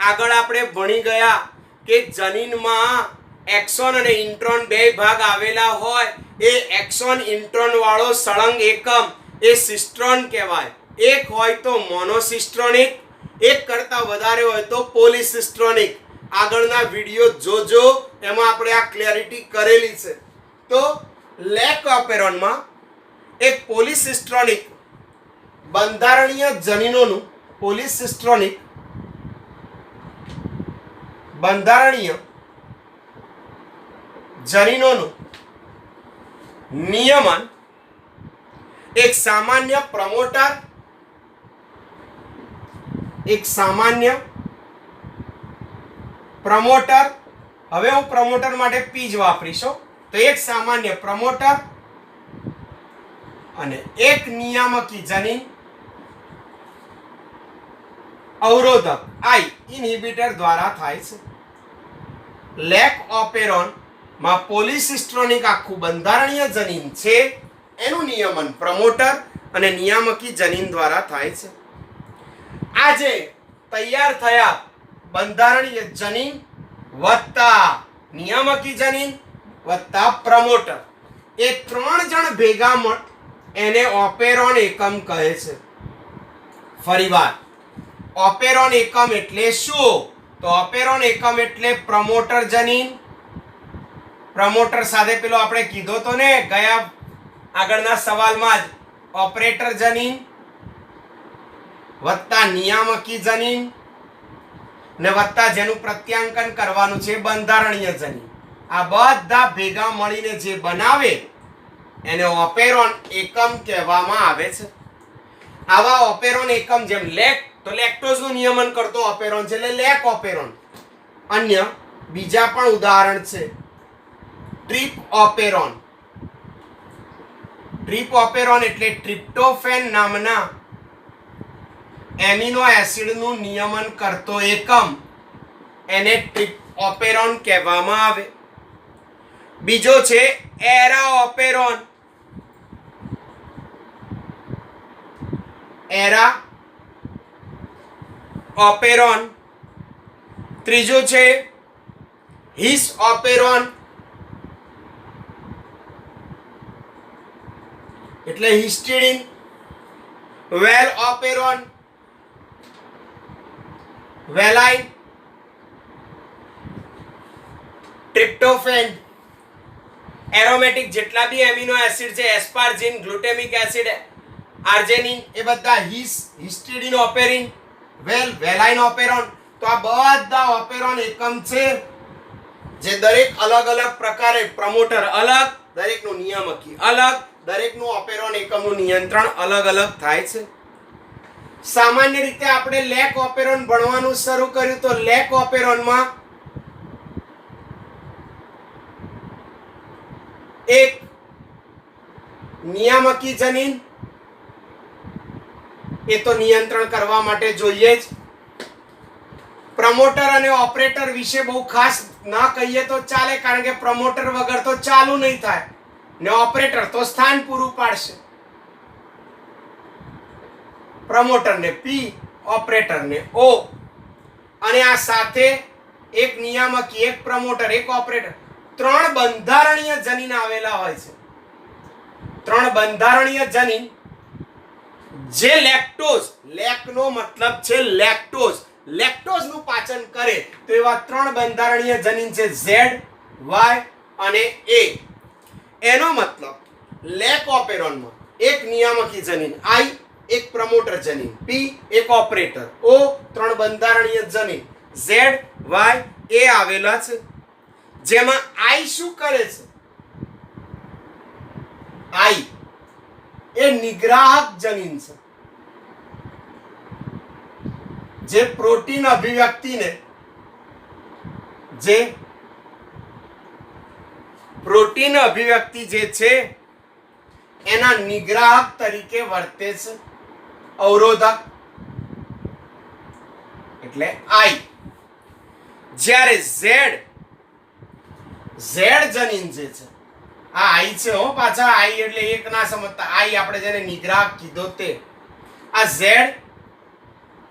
આગળ આપણે ભણી ગયા કે જનીનમાં એક્સોન અને ઇન્ટ્રોન બે ભાગ આવેલા હોય એ એક્સોન ઇન્ટ્રોન વાળો સળંગ એકમ એ સિસ્ટ્રોન કહેવાય. એક હોય તો મોનોસિસ્ટ્રોનિક, એક કરતા વધારે હોય તો પોલિસિસ્ટ્રોનિક. આગળના વિડિયો જોજો, એમાં આપણે આ ક્લેરિટી કરેલી છે. તો લેક ઓપેરોનમાં એક પોલિસિસ્ટ્રોનિક બંધારણીય જનીનોનું પોલિસિસ્ટ્રોનિક બંધારણીય જનીનોનું નિયમન એક સામાન્ય પ્રમોટર, હવે હું પ્રમોટર માટે પી જ વાપરીશ. તો એક સામાન્ય પ્રમોટર અને એક નિયામકી જનીન અવરોધક આઈ ઇન્હિબિટર દ્વારા થાય છે. લેક ઓપેરોન માં પોલિસિસ્ટ્રોનિક આખું બંધારણીય જનીન છે, એનું નિયમન પ્રમોટર અને નિયામકી જનીન દ્વારા થાય છે. આજે તૈયાર થયા બંધારણીય જનીન વત્તા નિયામકી જનીન વત્તા પ્રમોટર, એ ત્રણ જણ ભેગા મળ એને ઓપેરોન એકમ કહે છે. ફરીવાર, ઓપેરોન એકમ એટલે શું? તો ઓપેરોન એકમ એટલે પ્રમોટર જનીન. પ્રમોટર સાથે પેલો આપણે કીધો તો ને ગયા આગળના સવાલમાં જ, ઓપરેટર જનીન વત્તા નિયામકી જનીન ને વત્તા જેનું પ્રત્યાંકન કરવાનું છે બંધારણીય જનીન. આ બધા ભેગા મળીને જે બનાવે એને ઓપેરોન એકમ કહેવામાં આવે છે. આવા ઓપેરોન એકમ જેમ લેક, તો લેક્ટોઝ નું નિયમન કરતો ઓપેરોન છે એટલે લેક ઓપેરોન. અન્ય બીજા પણ ઉદાહરણ છે. ટ્રિપ ઓપેરોન. ટ્રિપ ઓપેરોન એટલે ટ્રિપ્ટોફેન નામના એમિનો એસિડ નું નિયમન કરતો એકમ, એને ટ્રિપ ઓપેરોન કહેવામાં આવે. બીજો છે એરા ઓપેરોન. એરા ઓપેરોન. ત્રીજો છે હિસ ઓપેરોન એટલે હિસ્ટિડિન. વેલ ઓપેરોન, વેલાઇન, ટ્રિપ્ટોફેન. એરોમેટિક જેટલા બી એમિનો એસિડ છે, એસ્પાર્જિન, ગ્લુટેમિક એસિડ, આર્જેનિન, એ બધા હિસ્ટિડિન ઓપેરિન, વેલાઇન ઓપેરોન. તો આ બધા ઓપેરોન એકમ છે જે દરેક અલગ અલગ પ્રકારે, પ્રમોટર અલગ, દરેકનું નિયામકી અલગ, દરેકનું ઓપેરોન એકમનું નિયંત્રણ અલગ અલગ થાય છે. સામાન્ય રીતે આપણે લેક ઓપેરોન ભણવાનું શરૂ કર્યું તો લેક ઓપેરોનમાં એક નિયામકી જનીન, એ તો નિયંત્રણ કરવા માટે જોઈએ જ. પ્રમોટર અને ઓપરેટર વિશે બહુ ખાસ ના કહીએ તો ચાલે, કારણ કે પ્રમોટર વગર તો ચાલુ નહીં થાય ને ઓપરેટર તો સ્થાન પૂરું પાડશે. પ્રમોટર ને પી, ઓપરેટર ને ઓ. અને આ સાથે એક નિયામકી, એક પ્રમોટર, એક ઓપરેટર, ત્રણ બંધારણીય જનીન આવેલા હોય છે. ત્રણ બંધારણીય જનીન જે લેક્ટોઝ, લેકનો મતલબ છે લેક્ટોઝ, લેક્ટોઝ નું પાચન કરે, તો એવા ત્રણ બંધારણીય જનીન છે ઝેડ, વાય અને એ. એનો મતલબ લેક ઓપેરોનમાં એક નિયામકી જનીન આઈ, એક પ્રમોટર જનીન પી, એક ઓપરેટર ઓ, ત્રણ બંધારણીય જનીન ઝેડ, વાય, એ આવેલા છે. જેમાં આઈ શું કરે છે? આઈ એ નિગ્રાહક જનીન છે, જે પ્રોટીન અભિવ્યક્તિને, જે પ્રોટીન અભિવ્યક્તિ જે છે એના નિગ્રાહક તરીકે વર્તે છે. અવરોધક એટલે આઈ. જ્યારે ઝેડ જનીન જે છે, આ આઈ છે હો, પાછા આઈ એટલે એક ના સમજતા. આઈ આપણે જેને નિગ્રાહક કીધો તે. આ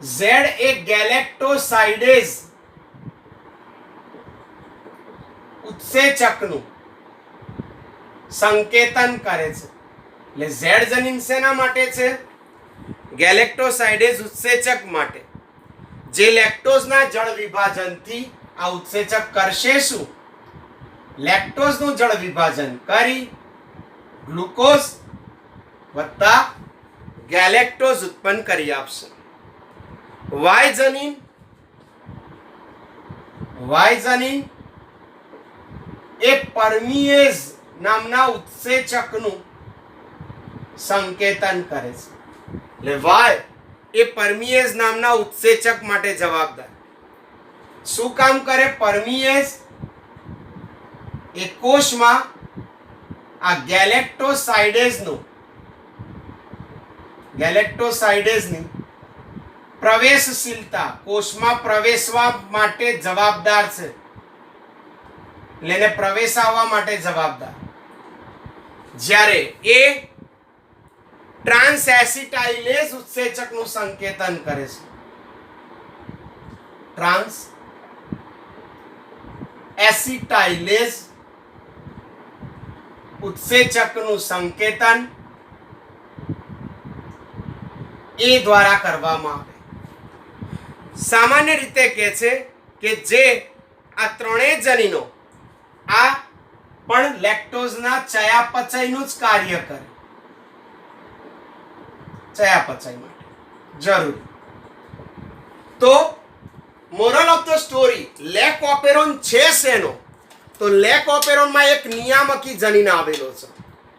ઝેડ એ ગેલેક્ટોસાઇડેઝ ઉત્સેચકનું સંકેતન કરે છે. એટલે ઝેડ જનીન શેના માટે છે? ગેલેક્ટોસાઇડેઝ ઉત્સેચક માટે. જે લેક્ટોઝના જળ વિભાજનથી આ ઉત્સેચક કરશે શું? લેક્ટોઝનું જળ વિભાજન કરી ગ્લુકોઝ વત્તા ગેલેક્ટોઝ ઉત્પન્ન કરી આપશે. વાય જનીન એ પરમિએઝ નામના ઉત્સેચકનું સંકેતન કરે છે. એટલે વાય એ પરમિએઝ નામના ઉત્સેચક માટે જવાબદાર. શું કામ કરે પરમિએઝ? એ કોષમાં આ ગેલેક્ટોસાઇડેઝની પ્રવેશશીલતા, કોષમાં પ્રવેશવા માટે જવાબદાર છે. એટલે એને પ્રવેશ આવવા માટે જવાબદાર. જ્યારે એ ટ્રાન્સ એસિટાઇલેઝ ઉત્સેચકનું સંકેતન કરે છે. ટ્રાન્સ એસિટાઇલેઝ ઉત્સેચકનું સંકેતન એ દ્વારા કરવામાં આવે. સામાન્ય રીતે કહે છે કે જે આ ત્રણેય જનીનો આ પણ લેક્ટોઝના ચયાપચયનું જ કાર્ય કરે. ચયાપચય માટે જરૂરી. તો moral of the story, lac operon છે શેનો? તો લેક ઓપેરોનમાં એક નિયામકી જનીન આવેલો છે.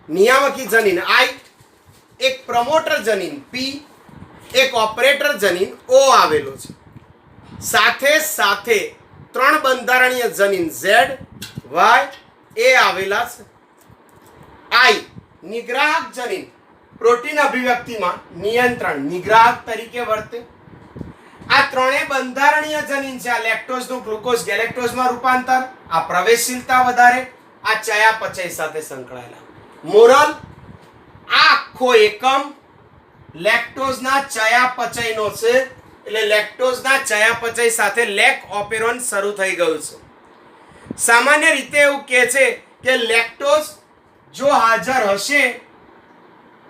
નિયામકી જનીન આઈ, એક પ્રમોટર જનીન પી, એક ઓપરેટર જનીન ઓ આવેલો છે. સાથે સાથે ત્રણ બંધારણીય જનીન ઝેડ, વાય, એ આવેલા છે. આઈ નિગ્રાહક જનીન પ્રોટીન અભિવ્યક્તિમાં નિયંત્રણ નિગ્રાહક તરીકે વર્તે. આ ત્રણેય બંધારણીય જનીન છે. આ લેક્ટોઝનું ગ્લુકોઝ ગેલેક્ટોઝમાં રૂપાંતર, આ પ્રવેશશીલતા વધારે, આ ચયાપચય સાથે સંકળાયેલા. મોરલ, આ આખો એકમ લેક્ટોઝના ચયાપચયનો છે. એટલે લેક્ટોઝના ચયાપચય સાથે લેક ઓપેરોન શરૂ થઈ ગયું છે. સામાન્ય રીતે એવું કહે છે કે લેક્ટોઝ જો હાજર હશે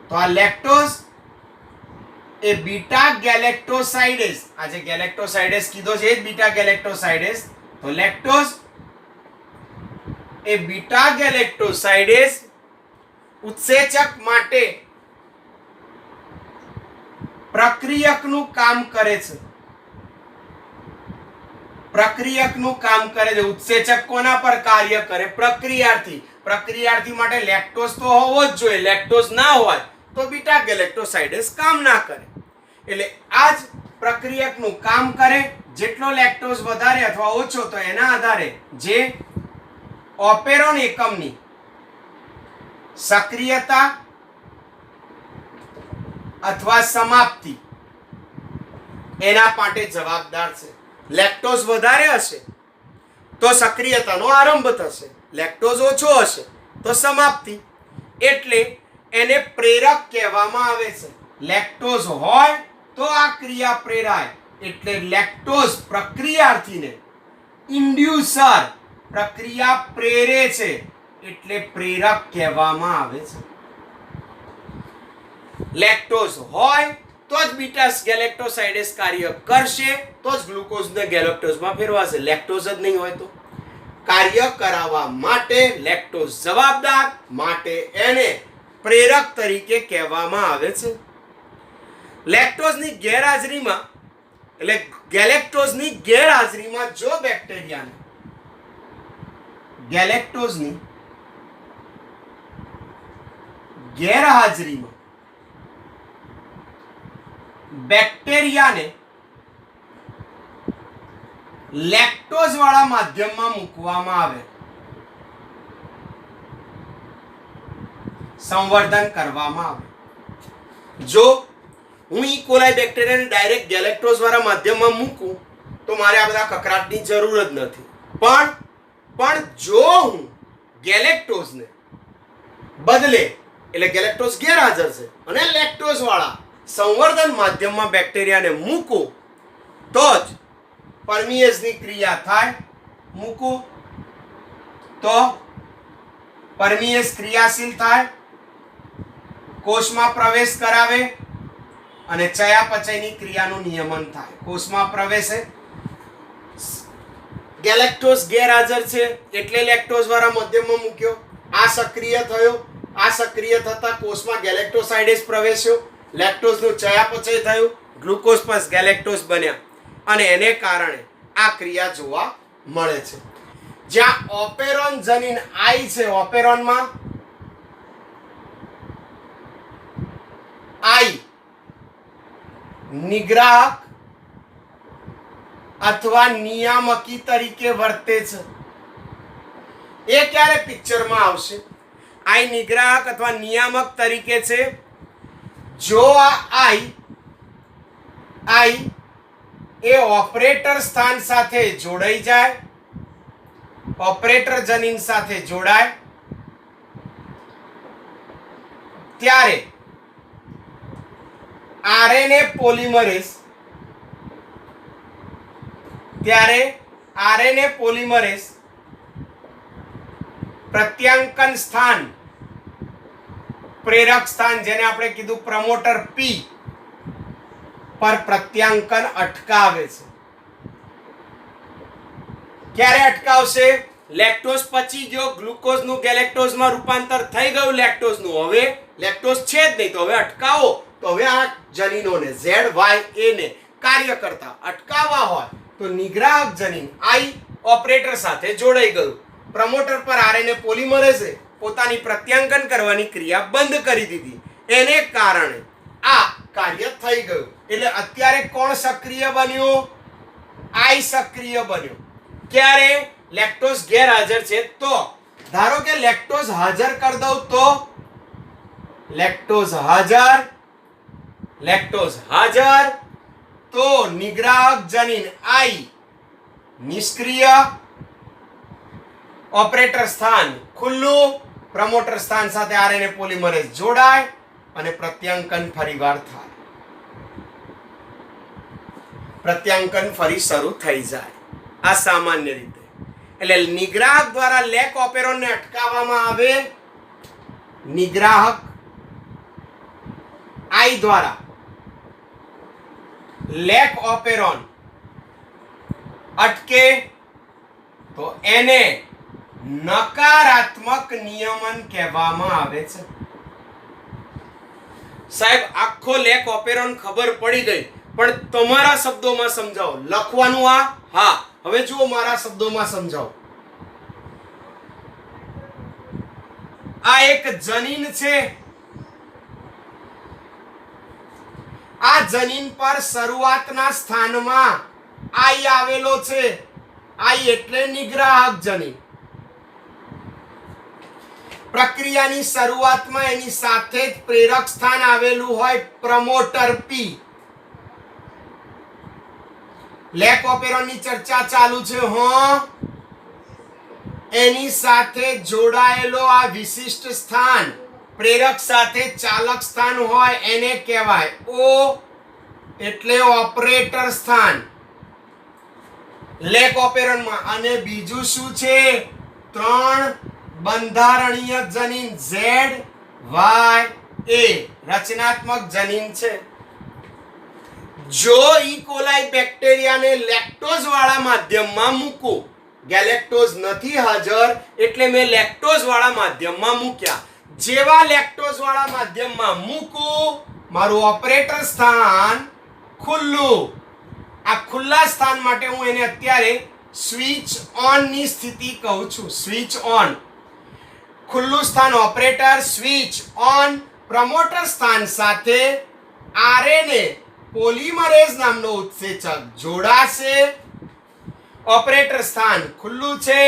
તો આ લેક્ટોઝ એ બીટા ગેલેક્ટોસાઇડેઝ, આ જે ગેલેક્ટોસાઇડેઝ કીધો છે એ જ બીટા ગેલેક્ટોસાઇડેઝ. તો લેક્ટોઝ એ બીટા ગેલેક્ટોસાઇડેઝ ઉત્સેચક માટે પ્રક્રિયકનું કામ કરે છે. પ્રક્રિયકનું કામ કરે છે. ઉત્સેચક કોના પર કાર્ય કરે? પ્રક્રિયાર્થી. પ્રક્રિયાર્થી માટે લેક્ટોઝ તો હોવો જ જોઈએ. લેક્ટોઝ ના હોય તો બીટા ગેલેક્ટોસાઇડેઝ કામ ના કરે. એટલે આ જ પ્રક્રિયકનું કામ કરે. જેટલો લેક્ટોઝ વધારે અથવા ઓછો તો એના આધારે જે ઓપેરોન એકમની સક્રિયતા અથવા સમાપ્તિ એના માટે જવાબદાર છે. લેક્ટોઝ વધારે હશે તો સક્રિયતાનો આરંભ થશે, લેક્ટોઝ ઓછો હશે તો સમાપ્તિ. એટલે એને પ્રેરક કહેવામાં આવે છે. લેક્ટોઝ હોય તો આ ક્રિયા પ્રેરાય. એટલે લેક્ટોઝ પ્રક્રિયાર્થીને ઇન્ડ્યુસર, પ્રક્રિયા પ્રેરે છે એટલે પ્રેરક કહેવામાં આવે છે. લેક્ટોઝ હોય તો જ બીટા ગેલેક્ટોસાઇડેઝ કાર્ય કરશે, તો જ ગ્લુકોઝને ગેલેક્ટોઝમાં ફેરવાશે. લેક્ટોઝ જ નહીં હોય તો કાર્ય કરાવવા માટે લેક્ટોઝ જવાબદાર, માટે એને પ્રેરક તરીકે કહેવામાં આવે છે. લેક્ટોઝની ગેરહાજરીમાં, એટલે ગેલેક્ટોઝની ગેરહાજરીમાં જો બેક્ટેરિયાને ગેલેક્ટોઝની ગેરહાજરીમાં બેક્ટેરિયાને લેક્ટોઝ વાળા માધ્યમમાં મૂકવામાં આવે, સંવર્ધન કરવામાં આવે. જો હું ઈ કોલાઈ બેક્ટેરિયાને ડાયરેક્ટ ગેલેક્ટોઝ વાળા માધ્યમમાં મૂકું તો મારે આ બધા કકરાટની જરૂર જ નથી. પણ જો હું ગેલેક્ટોઝને બદલે એટલે ગેલેક્ટોઝ ગેરહાજર છે અને લેક્ટોઝ વાળા સંવર્ધન માધ્યમમાં બેક્ટેરિયાને મૂકું તો જ પરમિએઝની ક્રિયા થાય. મૂકું તો પરમિએઝ ક્રિયાશીલ થાય, કોષમાં પ્રવેશ કરાવે અને ચયાપચયની ક્રિયાનું નિયમન થાય. કોષમાં પ્રવેશે, ગેલેક્ટોઝ ગેરહાજર છે એટલે લેક્ટોઝ વાળા માધ્યમમાં મૂક્યો, આ સક્રિય થયો, આ સક્રિય થતા કોષમાં ગેલેક્ટોસાઇડેઝ પ્રવેશ્યો, લેક્ટોઝનું ચયાપચય થયું, ગ્લુકોઝ પ્લસ ગેલેક્ટોઝ બન્યા અને એને કારણે આ ક્રિયા જોવા મળે છે. જ્યાં ઓપેરોન જનીન આઈ છે, ઓપેરોનમાં આઈ નિગ્રાહક અથવા નિયામકી તરીકે વર્તે છે. એ ક્યારે પિક્ચરમાં આવશે? આઈ નિગ્રાહક અથવા નિયામક તરીકે છે જો આ આઈ એ ઓપરેટર સ્થાન સાથે જોડાઈ જાય, ઓપરેટર જનીન સાથે જોડાય ત્યારે આરએનએ પોલિમરેઝ પ્રત્યાંકન સ્થાન, પ્રેરક સ્થાન જેને આપણે કીધું પ્રમોટર પી પર પ્રત્યાંકન અટકાવે છે. ક્યારે અટકાવશે? લેક્ટોઝ પચી ગયો, ગ્લુકોઝનું ગેલેક્ટોઝમાં રૂપાંતર થઈ ગયું લેક્ટોઝનું, હવે લેક્ટોઝ છે જ નહીં તો હવે અટકાવો. તો હવે આ જનીનોને ZYA ને કાર્ય કરતા અટકાવવા હોય તો નિગ્રાહક જનીન આઈ ઓપરેટર સાથે જોડાઈ ગયું, પ્રમોટર પર આરએનએ પોલિમરેઝે પોતાની પ્રત્યાંકન કરવાની ક્રિયા બંધ કરી દીધી, એને કારણે આ કાર્ય થઈ ગયું. એટલે અત્યારે કોણ સક્રિય બન્યું? આઈ સક્રિય બન્યું. ક્યારે? લેક્ટોઝ ગેરહાજર છે તો. ધારો કે લેક્ટોઝ હાજર કરી દઉં તો લેક્ટોઝ હાજર તો નિગ્રાહક જનીન આઈ નિષ્ક્રિય, ઓપરેટર સ્થાન ખુલ્લું, પ્રમોટર સ્થાન સાથે આરએનએ પોલિમરેઝ જોડાય અને પ્રત્યાંકન ફરીવાર થાય, પ્રત્યાંકન ફરી શરૂ થઈ જાય. આ સામાન્ય રીતે. એટલે નિગ્રાહક દ્વારા લેક ઓપેરોનને અટકાવવામાં આવે, નિગ્રાહક આઈ દ્વારા લેક ઓપેરોન અટકે તો એને નકારાત્મક નિયમન કહેવામાં આવે છે. સાહેબ આખો લેક ઓપેરોન ખબર પડી ગઈ, પણ તમારા શબ્દોમાં સમજાવો. લખવાનું આ? હા. હવે જુઓ મારા શબ્દોમાં સમજાવો. આ એક જનીન છે, આ જનીન પર શરૂઆતના સ્થાનમાં આઈ આવેલો છે. આઈ એટલે નિગ્રાહક જનીન. પ્રક્રિયાની શરૂઆતમાં એની સાથે જ પ્રેરક સ્થાન આવેલું હોય પ્રમોટર પી. લેક ઓપેરોનની ચર્ચા ચાલુ છે. એની સાથે જોડાયેલો આ વિશિષ્ટ સ્થાન પ્રેરક સાથે ચાલક સ્થાન હોય એને કહેવાય ઓ એટલે ઓપરેટર સ્થાન લેક ઓપેરોનમાં. અને બીજું શું છે? 3 બંધારણીય જનીન ZYA રચનાત્મક જનીન છે. જો ઈ કોલાઈ બેક્ટેરિયાને લેક્ટોઝ વાળા માધ્યમમાં મૂકું, ગેલેક્ટોઝ નથી હાજર એટલે મેં લેક્ટોઝ વાળા માધ્યમમાં મૂક્યા. જેવા લેક્ટોઝ વાળા માધ્યમમાં મૂકું, મારું ઓપરેટર સ્થાન ખુલ્લું. આ ખુલ્લા સ્થાન માટે હું એને અત્યારે સ્વિચ ઓન ની સ્થિતિ કહું છું. સ્વિચ ઓન, ખુલ્લું સ્થાન ઓપરેટર, સ્વિચ ઓન. પ્રમોટર સ્થાન સાથે આરએનએ પોલિમરેઝ નામનો ઉત્સેચક જોડાશે. ઓપરેટર સ્થાન ખુલ્લું છે,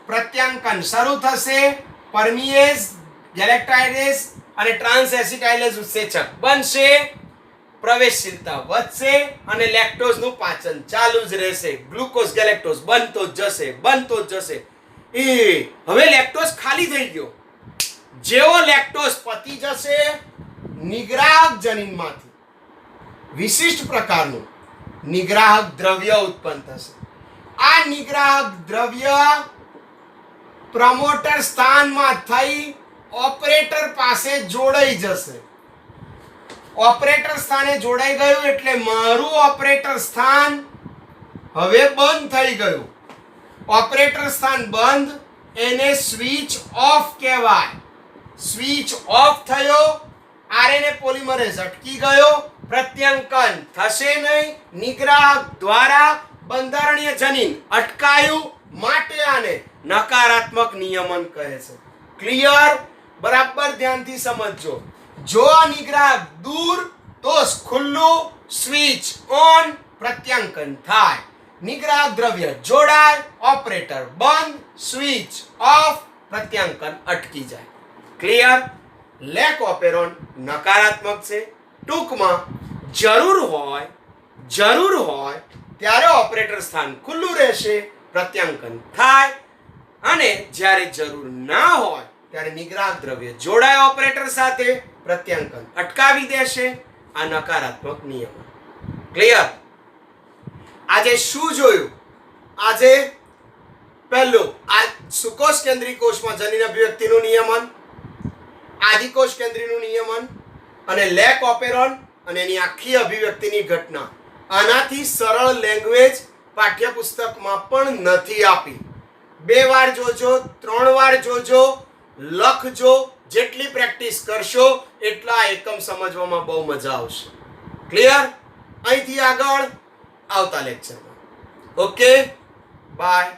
પ્રત્યાંકન શરૂ થશે, પરમિએઝ, ગેલેક્ટાઇડેઝ અને ટ્રાન્સ એસિટાઇલેઝ ઉત્સેચક બનશે, પ્રવેશશીલતા વધશે અને લેક્ટોઝનું પાચન ચાલુ જ રહેશે. ગ્લુકોઝ ગેલેક્ટોઝ બનતો જ જશે. હવે લેક્ટોઝ ખાલી થઈ ગયો. જેવો લેક્ટોઝ પતી જશે નિગ્રાહક જનીનમાંથી વિશિષ્ટ પ્રકારનું નિગ્રાહક દ્રવ્ય ઉત્પન્ન થશે. આ નિગ્રાહક દ્રવ્ય પ્રમોટર સ્થાનમાં થઈ ઓપરેટર પાસે જોડાઈ જશે. ઓપરેટર સ્થાને જોડાઈ ગયું એટલે મારું ઓપરેટર સ્થાન હવે બંધ થઈ ગયું. ઓપરેટર સ્થાન બંધ એને સ્વિચ ઓફ કહેવાય. સ્વિચ ઓફ થયો, આરએનએ પોલિમરેઝ અટકી ગયો, પ્રત્યાંકન થશે નહીં. નિગ્રાહક દ્વારા બંધારણીય જનીન અટકાયું, માટે આને નકારાત્મક નિયમન કહે છે. ક્લિયર? બરાબર ધ્યાનથી સમજજો. જો આ નિગ્રાહક દૂર તો ખુલ્લું, સ્વિચ ઓન, પ્રત્યાંકન થાય. નિગ્રાહક દ્રવ્ય જોડાય, ઓપરેટર બંધ, સ્વિચ ઓફ, પ્રત્યાંકન અટકી જાય. ક્લિયર? લેક ઓપેરોન નકારાત્મક છે. ટૂંકમાં જરૂર હોય ત્યારે ઓપરેટર સ્થાન ખુલ્લું રહેશે, પ્રત્યાંકન થાય, અને જ્યારે જરૂર ના હોય ત્યારે નિગ્રાહક દ્રવ્ય જોડાય ઓપરેટર સાથે, પ્રત્યાંકન અટકાવી દેશે. આ નકારાત્મક નિયમન. ક્લિયર? આજે શું જોયું? આજે પહેલું આ સુકોષ કેન્દ્રીય કોષમાં જનીન અભિવ્યક્તિનું નિયમન, આદિકોષ કેન્દ્રીયનું નિયમન અને લેક ઓપેરોન અને એની આખી અભિવ્યક્તિની ઘટના. આનાથી સરળ લેંગ્વેજ પાઠ્યપુસ્તકમાં પણ નથી આપી. 2 વાર જોજો, 3 વાર જોજો, લખજો. જેટલી પ્રેક્ટિસ કરશો એટલા એકમ સમજવામાં બહુ મજા આવશે. ક્લિયર? અહીંથી આગળ આવતા લેક્ચરમાં. Okay, by.